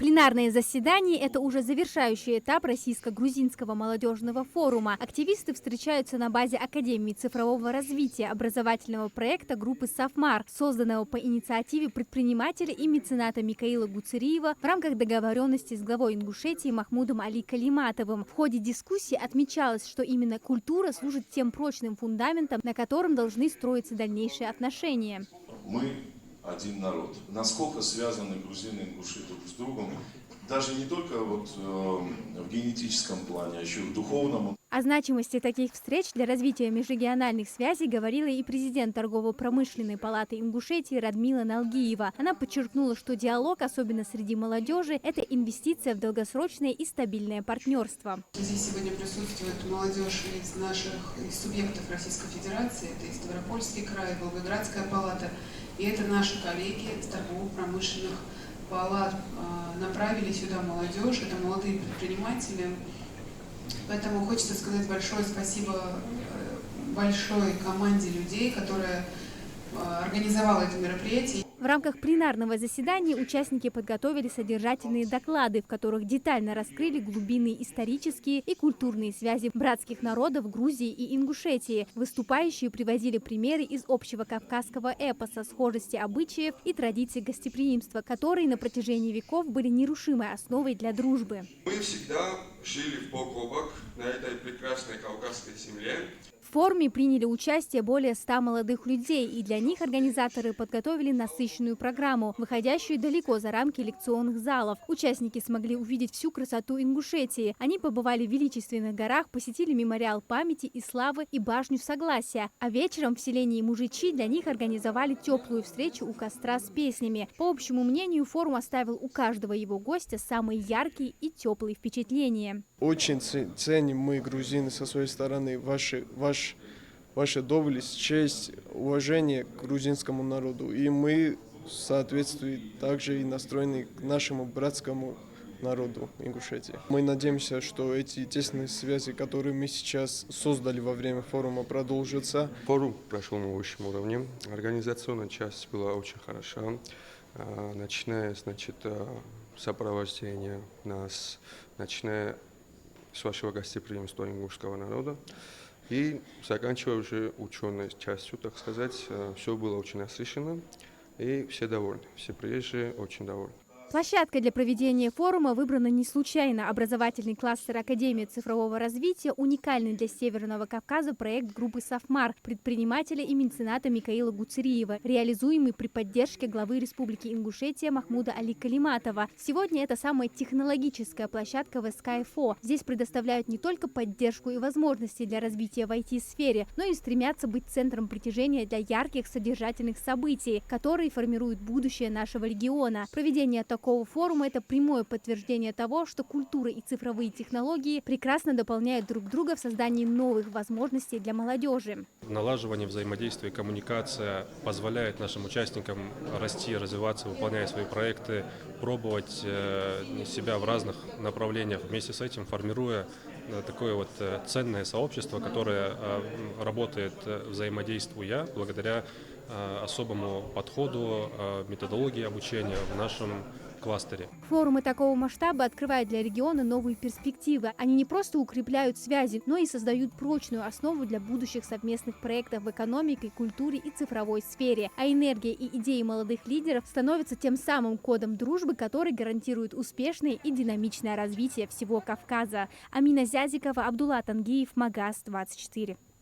Пленарное заседание – это уже завершающий этап Российско-грузинского молодежного форума. Активисты встречаются на базе Академии цифрового развития образовательного проекта группы «Сафмар», созданного по инициативе предпринимателя и мецената Микаила Гуцериева в рамках договоренности с главой Ингушетии Махмудом Али Калиматовым. В ходе дискуссии отмечалось, что именно культура служит тем прочным фундаментом, на котором должны строиться дальнейшие отношения. Мы один народ. Насколько связаны грузины и ингуши друг с другом, даже не только в генетическом плане, а еще и в духовном. О значимости таких встреч для развития межрегиональных связей говорила и президент торгово-промышленной палаты Ингушетии Радмила Налгиева. Она подчеркнула, что диалог, особенно среди молодежи, это инвестиция в долгосрочное и стабильное партнерство. Здесь сегодня присутствует молодежь из субъектов Российской Федерации, это и Ставропольский край, Волгоградская палата, и это наши коллеги из торгово-промышленных палат направили сюда молодежь, это молодые предприниматели. Поэтому хочется сказать большое спасибо большой команде людей, которая организовала это мероприятие. В рамках пленарного заседания участники подготовили содержательные доклады, в которых детально раскрыли глубинные исторические и культурные связи братских народов Грузии и Ингушетии. Выступающие приводили примеры из общего кавказского эпоса, схожести обычаев и традиций гостеприимства, которые на протяжении веков были нерушимой основой для дружбы. Мы всегда жили в бок о бок на этой прекрасной кавказской земле. В форуме приняли участие более 100 молодых людей, и для них организаторы подготовили насыщенную программу, выходящую далеко за рамки лекционных залов. Участники смогли увидеть всю красоту Ингушетии. Они побывали в величественных горах, посетили мемориал памяти и славы и башню Согласия. А вечером в селении Мужичи для них организовали теплую встречу у костра с песнями. По общему мнению, форум оставил у каждого его гостя самые яркие и теплые впечатления. Очень ценим мы, грузины, со своей стороны, ваша доблесть, честь, уважение к грузинскому народу. И мы, соответственно, также и настроены к нашему братскому народу Ингушетии. Мы надеемся, что эти тесные связи, которые мы сейчас создали во время форума, продолжатся. Форум прошел на высшем уровне. Организационная часть была очень хороша. Начиная, сопровождение нас, начиная с вашего гостеприимства ингушского народа и заканчивая уже ученой частью, так сказать, все было очень насыщенно и все довольны, все приезжие очень довольны. Площадкой для проведения форума выбрана не случайно. Образовательный кластер Академии цифрового развития – уникальный для Северного Кавказа проект группы «Сафмар» предпринимателя и мецената Микаила Гуцериева, реализуемый при поддержке главы Республики Ингушетия Махмуда Али Калиматова. Сегодня это самая технологическая площадка в СКФО. Здесь предоставляют не только поддержку и возможности для развития в IT-сфере, но и стремятся быть центром притяжения для ярких содержательных событий, которые формируют будущее нашего региона. Проведение такого форума – это прямое подтверждение того, что культура и цифровые технологии прекрасно дополняют друг друга в создании новых возможностей для молодежи. Налаживание взаимодействия и коммуникация позволяет нашим участникам расти, развиваться, выполняя свои проекты, пробовать себя в разных направлениях, вместе с этим формируя такое ценное сообщество, которое работает, взаимодействуя благодаря особому подходу, методологии обучения в нашем кластере. Форумы такого масштаба открывают для региона новые перспективы. Они не просто укрепляют связи, но и создают прочную основу для будущих совместных проектов в экономике, культуре и цифровой сфере. А энергия и идеи молодых лидеров становятся тем самым кодом дружбы, который гарантирует успешное и динамичное развитие всего Кавказа. Амина Зязикова, Абдулла Тангиев, Магаз 24.